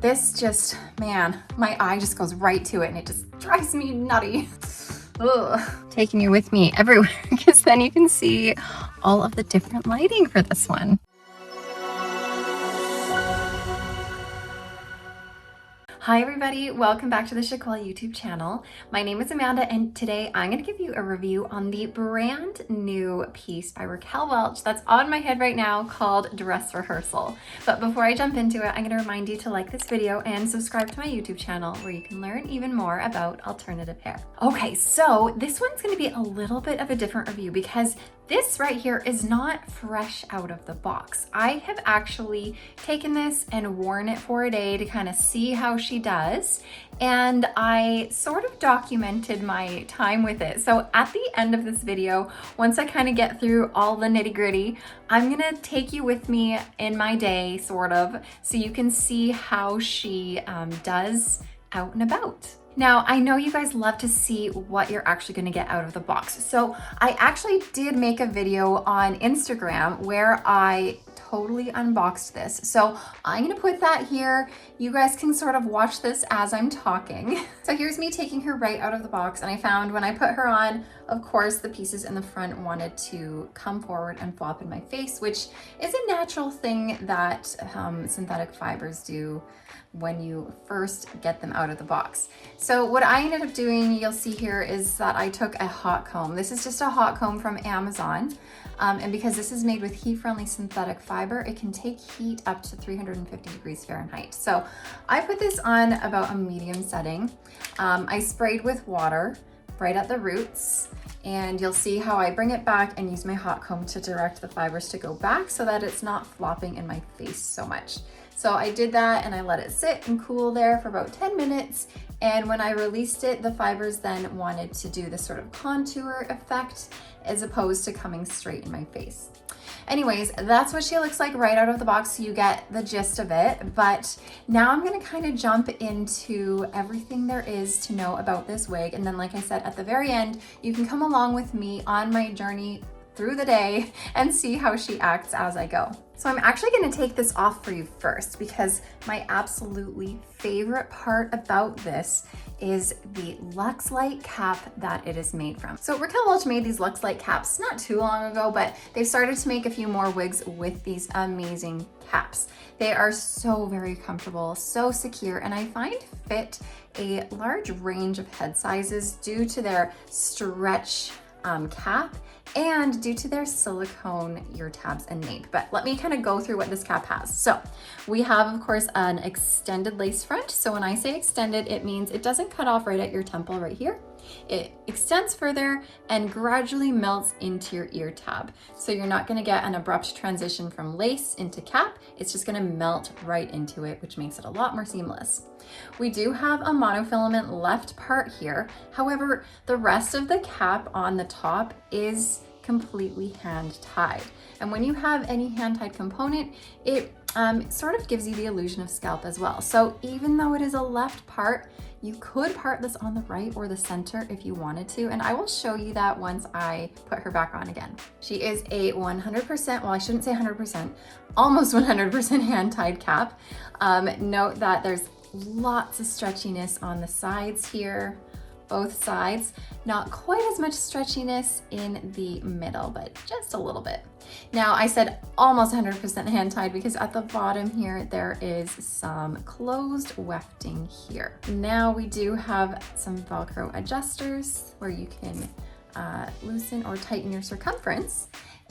This just, man, my eye just goes right to it and it just drives me nutty. Ugh. Taking you with me everywhere because then you can see all of the different lighting for this one. Hi everybody, welcome back to the Chiquel YouTube channel. My name is Amanda and today I'm going to give you a review on the brand new piece by Raquel Welch that's on my head right now called Dress Rehearsal. But before I jump into it, I'm going to remind you to like this video and subscribe to my YouTube channel where you can learn even more about alternative hair. Okay, so this one's going to be a little bit of a different review because this right here is not fresh out of the box. I have actually taken this and worn it for a day to kind of see how she does. And I sort of documented my time with it. So at the end of this video, once I kind of get through all the nitty gritty, I'm gonna take you with me in my day, sort of, so you can see how she does out and about. Now, I know you guys love to see what you're actually gonna get out of the box. So I actually did make a video on Instagram where I totally unboxed this. So I'm gonna put that here. You guys can sort of watch this as I'm talking. So here's me taking her right out of the box. And I found when I put her on, of course, the pieces in the front wanted to come forward and flop in my face, which is a natural thing that synthetic fibers do when you first get them out of the box. So what I ended up doing, you'll see here, is that I took a hot comb. This is just a hot comb from Amazon. And because this is made with heat-friendly synthetic fiber, it can take heat up to 350 degrees Fahrenheit. So I put this on about a medium setting. I sprayed with water right at the roots, and you'll see how I bring it back and use my hot comb to direct the fibers to go back so that it's not flopping in my face so much. So I did that and I let it sit and cool there for about 10 minutes. And when I released it, the fibers then wanted to do this sort of contour effect as opposed to coming straight in my face. Anyways, that's what she looks like right out of the box, so you get the gist of it. But now I'm gonna kind of jump into everything there is to know about this wig. And then, like I said, at the very end, you can come along with me on my journey through the day and see how she acts as I go. So I'm actually gonna take this off for you first because my absolutely favorite part about this is the LuxLite cap that it is made from. So Raquel Welch made these LuxLite caps not too long ago, but they've started to make a few more wigs with these amazing caps. They are so very comfortable, so secure, and I find fit a large range of head sizes due to their stretch cap and due to their silicone ear tabs and nape. But let me kind of go through what this cap has. So we have, of course, an extended lace front. So when I say extended, it means it doesn't cut off right at your temple right here. It extends further and gradually melts into your ear tab. So you're not gonna get an abrupt transition from lace into cap. It's just gonna melt right into it, which makes it a lot more seamless. We do have a monofilament left part here. However, the rest of the cap on the top is completely hand tied. And when you have any hand tied component, it sort of gives you the illusion of scalp as well. So even though it is a left part, you could part this on the right or the center if you wanted to, and I will show you that once I put her back on again. She is a 100%, well, I shouldn't say 100%, almost 100% hand-tied cap. Note that there's lots of stretchiness on the sides here, both sides. Not quite as much stretchiness in the middle, but just a little bit. Now, I said almost 100% hand tied because at the bottom here, there is some closed wefting here. Now we do have some Velcro adjusters where you can loosen or tighten your circumference.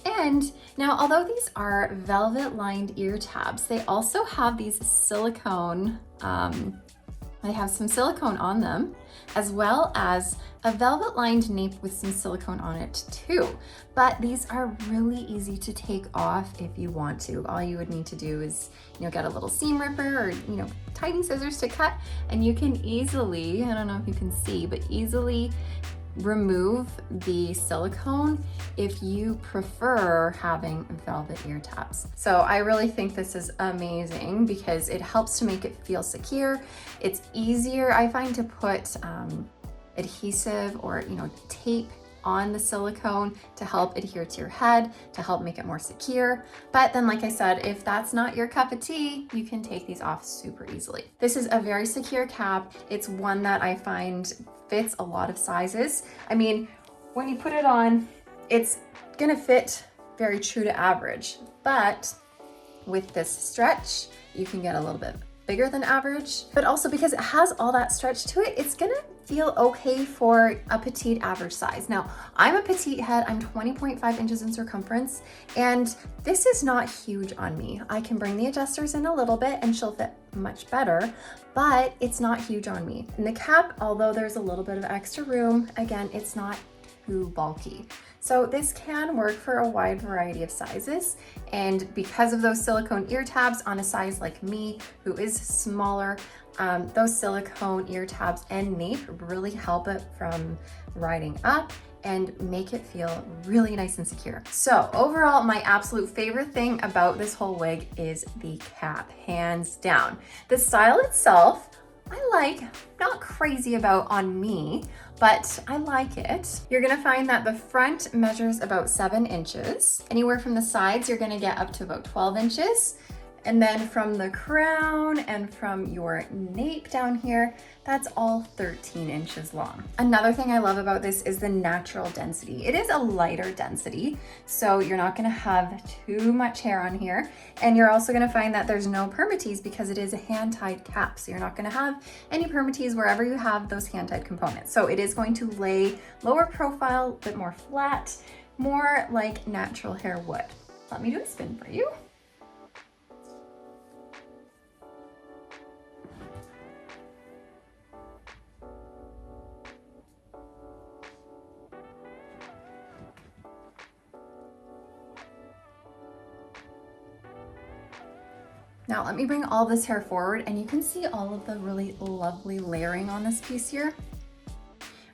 And now, although these are velvet lined ear tabs, they also have these silicone, they have some silicone on them, as well as a velvet lined nape with some silicone on it too. But these are really easy to take off if you want to. All you would need to do is, get a little seam ripper or, tiny scissors to cut, and you can easily, I don't know if you can see, but easily remove the silicone if you prefer having velvet ear tabs. So I really think this is amazing because it helps to make it feel secure. It's easier, I find, to put adhesive or tape on the silicone to help adhere to your head, to help make it more secure. But then, like I said, if that's not your cup of tea, you can take these off super easily. This is a very secure cap. It's one that I find fits a lot of sizes. I mean, when you put it on, it's gonna fit very true to average, but with this stretch, you can get a little bit bigger than average, but also because it has all that stretch to it, it's gonna feel okay for a petite average size. Now, I'm a petite head, I'm 20.5 inches in circumference, and this is not huge on me. I can bring the adjusters in a little bit and she'll fit much better, but it's not huge on me. And the cap, although there's a little bit of extra room, again, it's not too bulky. So this can work for a wide variety of sizes. And because of those silicone ear tabs on a size like me, who is smaller, those silicone ear tabs and nape really help it from riding up and make it feel really nice and secure. So overall, my absolute favorite thing about this whole wig is the cap, hands down. The style itself, I like, not crazy about on me, but I like it. You're gonna find that the front measures about 7 inches. Anywhere from the sides, you're gonna get up to about 12 inches. And then from the crown and from your nape down here, that's all 13 inches long. Another thing I love about this is the natural density. It is a lighter density, so you're not gonna have too much hair on here. And you're also gonna find that there's no permatease because it is a hand-tied cap. So you're not gonna have any permatease wherever you have those hand-tied components. So it is going to lay lower profile, a bit more flat, more like natural hair would. Let me do a spin for you. Now let me bring all this hair forward and you can see all of the really lovely layering on this piece here.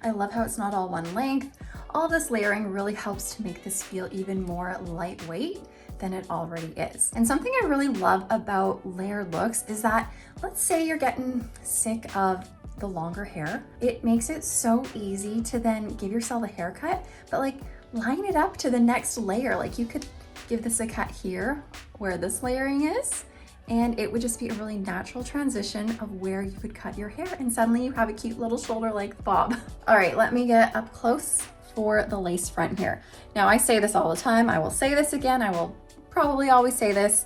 I love how it's not all one length. All this layering really helps to make this feel even more lightweight than it already is. And something I really love about layered looks is that, let's say you're getting sick of the longer hair, it makes it so easy to then give yourself a haircut, but like line it up to the next layer. Like you could give this a cut here where this layering is, and it would just be a really natural transition of where you could cut your hair, and suddenly you have a cute little shoulder length bob. All right, let me get up close for the lace front here. Now I say this all the time, I will say this again, I will probably always say this.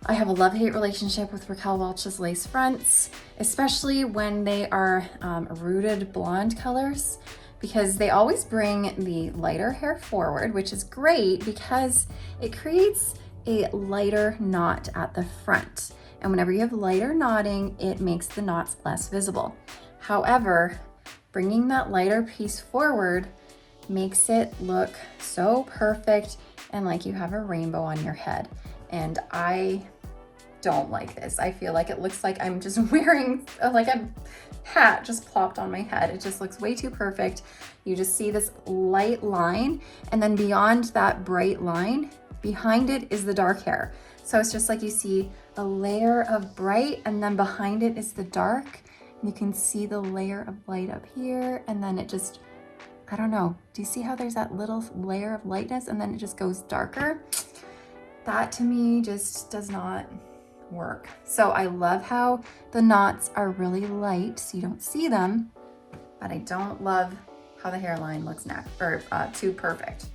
I have a love-hate relationship with Raquel Welch's lace fronts, especially when they are rooted blonde colors, because they always bring the lighter hair forward, which is great because it creates a lighter knot at the front. And whenever you have lighter knotting, it makes the knots less visible. However, bringing that lighter piece forward makes it look so perfect and like you have a rainbow on your head. And I don't like this. I feel like it looks like I'm just wearing like a hat just plopped on my head. It just looks way too perfect. You just see this light line, and then beyond that bright line, behind it is the dark hair. So it's just like you see a layer of bright, and then behind it is the dark. And you can see the layer of light up here, and then it just, I don't know. Do you see how there's that little layer of lightness and then it just goes darker? That to me just does not work. So I love how the knots are really light so you don't see them, but I don't love how the hairline looks too perfect.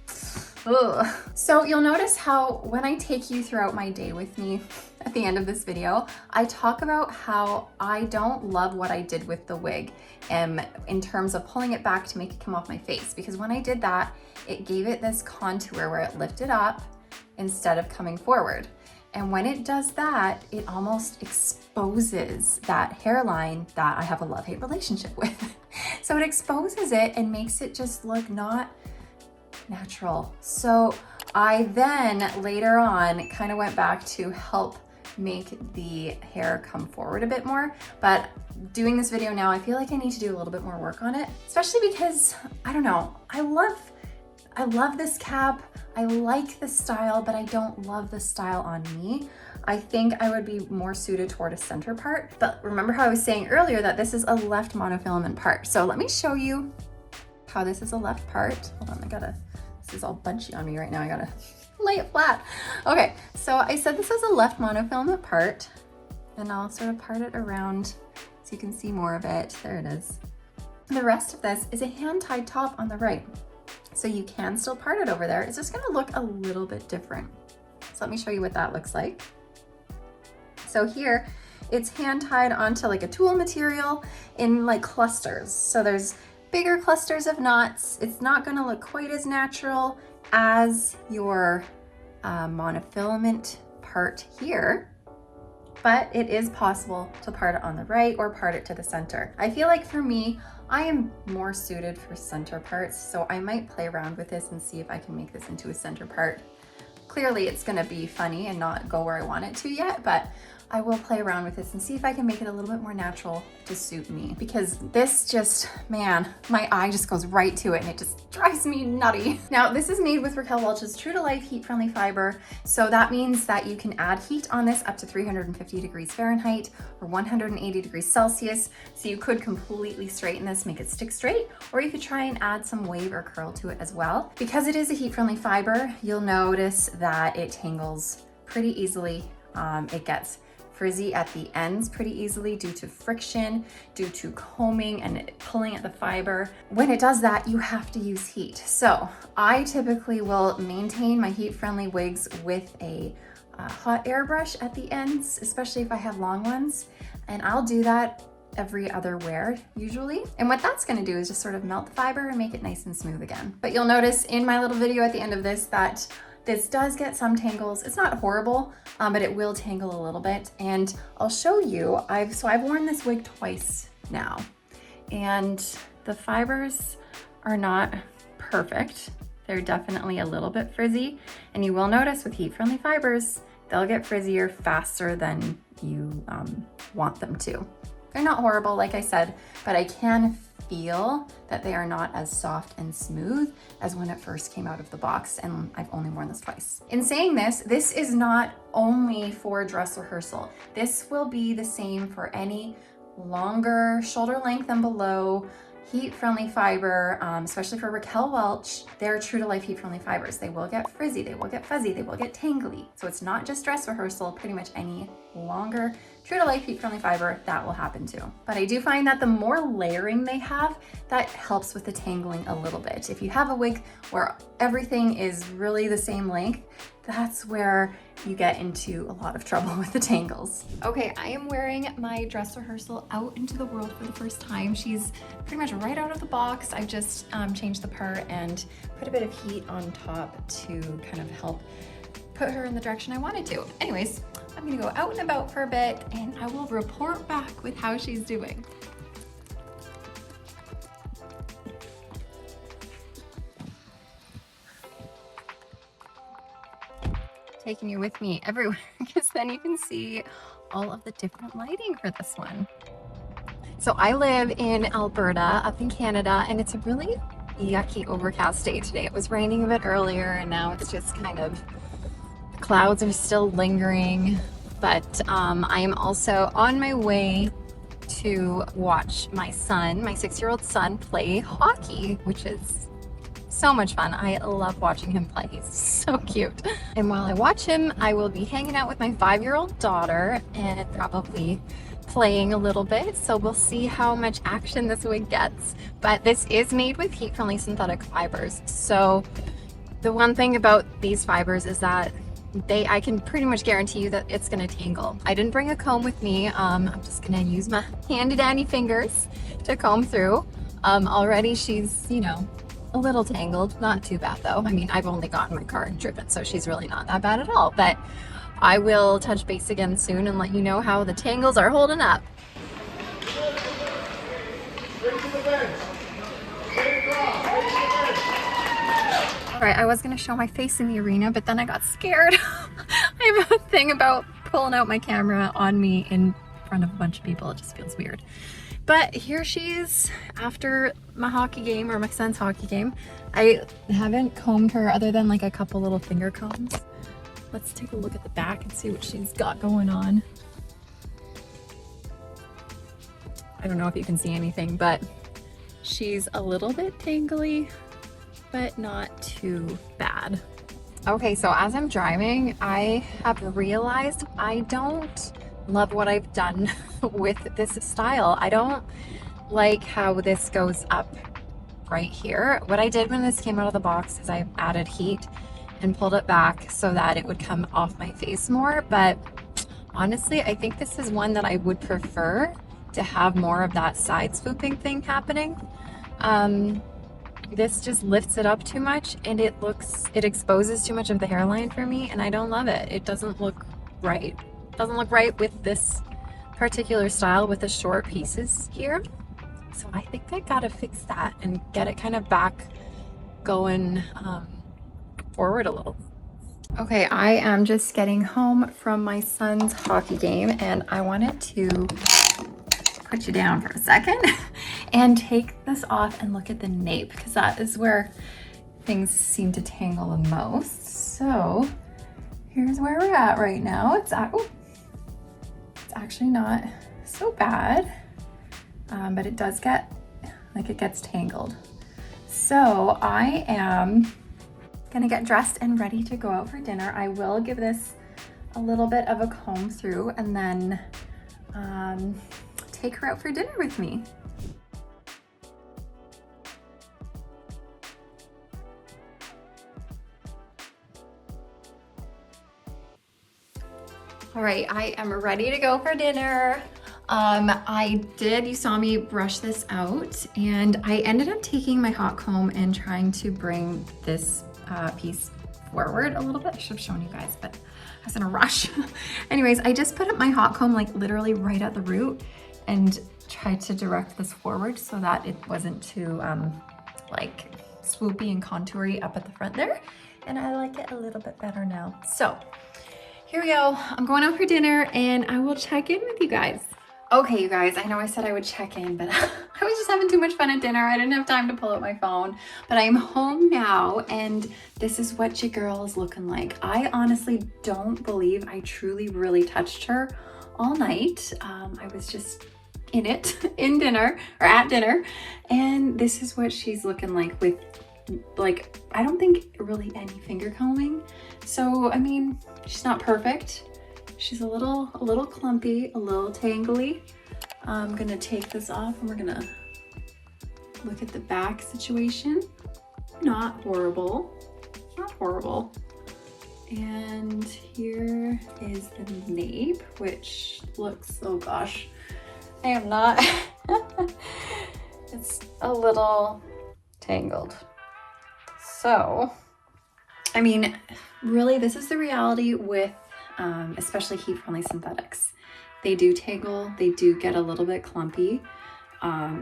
Ugh. So you'll notice how when I take you throughout my day with me at the end of this video, I talk about how I don't love what I did with the wig in terms of pulling it back to make it come off my face, because when I did that, it gave it this contour where it lifted up instead of coming forward. And when it does that, it almost exposes that hairline that I have a love-hate relationship with. So it exposes it and makes it just look not natural. So I then later on kind of went back to help make the hair come forward a bit more. But doing this video now, I feel like I need to do a little bit more work on it, especially because, I don't know, I love this cap. I like the style, but I don't love the style on me. I think I would be more suited toward a center part. But remember how I was saying earlier that this is a left monofilament part. So let me show you how this is a left part. Hold on, this is all bunchy on me right now. I gotta lay it flat. Okay, so I said this is a left monofilament part, and I'll sort of part it around so you can see more of it. There it is. The rest of this is a hand-tied top on the right. So you can still part it over there. It's just gonna look a little bit different. So let me show you what that looks like. So here, it's hand-tied onto like a tulle material in like clusters. So there's bigger clusters of knots. It's not gonna look quite as natural as your monofilament part here, but it is possible to part it on the right or part it to the center. I feel like for me, I am more suited for center parts, so I might play around with this and see if I can make this into a center part. Clearly it's gonna be funny and not go where I want it to yet, but I will play around with this and see if I can make it a little bit more natural to suit me, because this just, man, my eye just goes right to it and it just drives me nutty. Now, this is made with Raquel Welch's True to Life heat-friendly fiber. So that means that you can add heat on this up to 350 degrees Fahrenheit or 180 degrees Celsius. So you could completely straighten this, make it stick straight, or you could try and add some wave or curl to it as well. Because it is a heat-friendly fiber, you'll notice that it tangles pretty easily. It gets frizzy at the ends pretty easily due to friction, due to combing and pulling at the fiber. When it does that, you have to use heat. So I typically will maintain my heat-friendly wigs with a hot air brush at the ends, especially if I have long ones. And I'll do that every other wear usually. And what that's gonna do is just sort of melt the fiber and make it nice and smooth again. But you'll notice in my little video at the end of this that this does get some tangles. It's not horrible, but it will tangle a little bit. And I'll show you, I've worn this wig twice now, and the fibers are not perfect. They're definitely a little bit frizzy. And you will notice with heat-friendly fibers, they'll get frizzier faster than you want them to. They're not horrible, like I said, but I can feel that they are not as soft and smooth as when it first came out of the box, and I've only worn this twice. In saying this, this is not only for dress rehearsal. This will be the same for any longer shoulder length and below heat-friendly fiber, especially for Raquel Welch. They're True to Life heat-friendly fibers. They will get frizzy, they will get fuzzy, they will get tangly. So it's not just dress rehearsal, pretty much any longer True to Life heat-friendly fiber, that will happen too. But I do find that the more layering they have, that helps with the tangling a little bit. If you have a wig where everything is really the same length, that's where you get into a lot of trouble with the tangles. Okay, I am wearing my dress rehearsal out into the world for the first time. She's pretty much right out of the box. I've just changed the part and put a bit of heat on top to kind of help put her in the direction I wanted to. Anyways, I'm gonna go out and about for a bit and I will report back with how she's doing. Taking you with me everywhere because then you can see all of the different lighting for this one. So I live in Alberta, up in Canada, and it's a really yucky overcast day today. It was raining a bit earlier and now it's just kind of, clouds are still lingering, but I am also on my way to watch my son, my 6-year-old son, play hockey, which is so much fun. I love watching him play. He's so cute. And while I watch him, I will be hanging out with my 5-year-old daughter and probably playing a little bit. So we'll see how much action this wig gets. But this is made with heat-friendly synthetic fibers. So the one thing about these fibers is that I can pretty much guarantee you that it's gonna tangle. I didn't bring a comb with me. I'm just gonna use my handy dandy fingers to comb through. Already she's, you know, a little tangled, not too bad though. I mean, I've only gotten my car and driven, so she's really not that bad at all. But I will touch base again soon and let you know how the tangles are holding up. All right, I was gonna show my face in the arena, but then I got scared. I have a thing about pulling out my camera on me in front of a bunch of people. It just feels weird. But here she is after my hockey game, or my son's hockey game. I haven't combed her other than like a couple little finger combs. Let's take a look at the back and see what she's got going on. I don't know if you can see anything, but She's a little bit tangly, but not too bad. Okay, so as I'm driving, I have realized I don't love what I've done with this style. I don't like how this goes up right here. What I did when this came out of the box is I added heat and pulled it back so that it would come off my face more. But honestly, I think this is one that I would prefer to have more of that side swooping thing happening. This just lifts it up too much and it exposes too much of the hairline for me, and I don't love it. It doesn't look right. It doesn't look right with this particular style with the short pieces here. So I think I gotta fix that and get it kind of back going forward a little. Okay, I am just getting home from my son's hockey game and I wanted to put you down for a second and take this off and look at the nape, because that is where things seem to tangle the most. So here's where we're at right now. It's actually not so bad, but it does get, like, it gets tangled. So I am gonna get dressed and ready to go out for dinner. I will give this a little bit of a comb through and then take her out for dinner with me. All right, I am ready to go for dinner. You saw me brush this out, and I ended up taking my hot comb and trying to bring this piece forward a little bit. I should have shown you guys, but I was in a rush. Anyways, I just put up my hot comb like literally right at the root and tried to direct this forward so that it wasn't too like swoopy and contoury up at the front there. And I like it a little bit better now. So here we go. I'm going out for dinner and I will check in with you guys. Okay, you guys, I know I said I would check in, but I was just having too much fun at dinner. I didn't have time to pull out my phone, but I am home now and this is what your girl is looking like. I honestly don't believe I truly really touched her all night. I was just in it, in dinner, or at dinner, and this is what she's looking like with, like, I don't think really any finger combing. So, I mean, she's not perfect. She's a little clumpy, a little tangly. I'm gonna take this off and we're gonna look at the back situation. Not horrible, not horrible. And here is the nape, which looks, oh gosh, I am not, it's a little tangled. So, I mean, really, this is the reality with especially heat-friendly synthetics. They do tangle, they do get a little bit clumpy.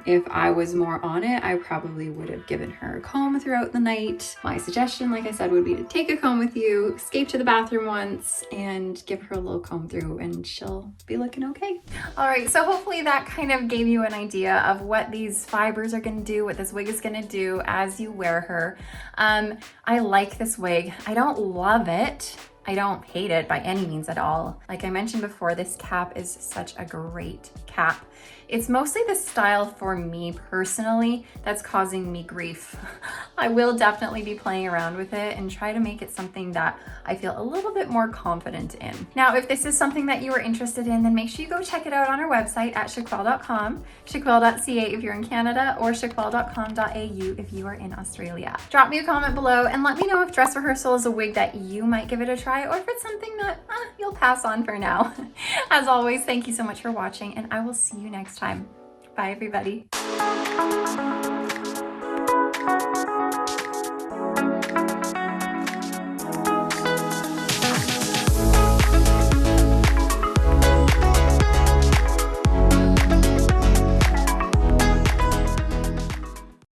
If I was more on it, I probably would have given her a comb throughout the night. My suggestion, like I said, would be to take a comb with you, escape to the bathroom once, and give her a little comb through, and she'll be looking okay. All right, so hopefully that kind of gave you an idea of what these fibers are gonna do, what this wig is gonna do as you wear her. I like this wig. I don't love it. I don't hate it by any means at all. Like I mentioned before, this cap is such a great cap. It's mostly the style for me personally that's causing me grief. I will definitely be playing around with it and try to make it something that I feel a little bit more confident in. Now, if this is something that you are interested in, then make sure you go check it out on our website at chiquel.com, chiquel.ca if you're in Canada, or chiquel.com.au if you are in Australia. Drop me a comment below and let me know if Dress Rehearsal is a wig that you might give it a try, or if it's something that you'll pass on for now. As always, thank you so much for watching, and I will see you next time. Bye, everybody.